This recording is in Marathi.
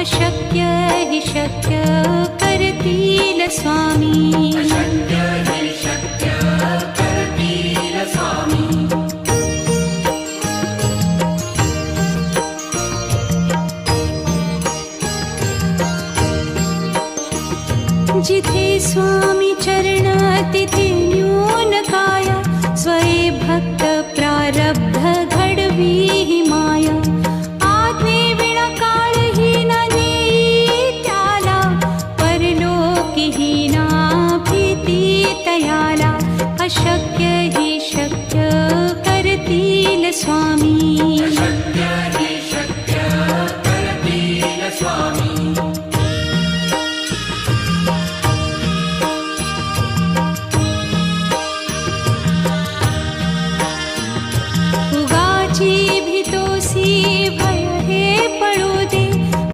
अशक्य हि शक्य करतील स्वामी. अशक्य हि शक्य करतील स्वामी. जिथे स्वामी चरण तिथे न्यून काया. स्वये भक्त प्रारब्ध घडवी ही माया. आज्ञे विना काळही न नेई त्याला. परलोकीही ना भीती तयाला. अशक्य हि शक्य करतील स्वामी. अशक्य हि शक्य करतील स्वामी.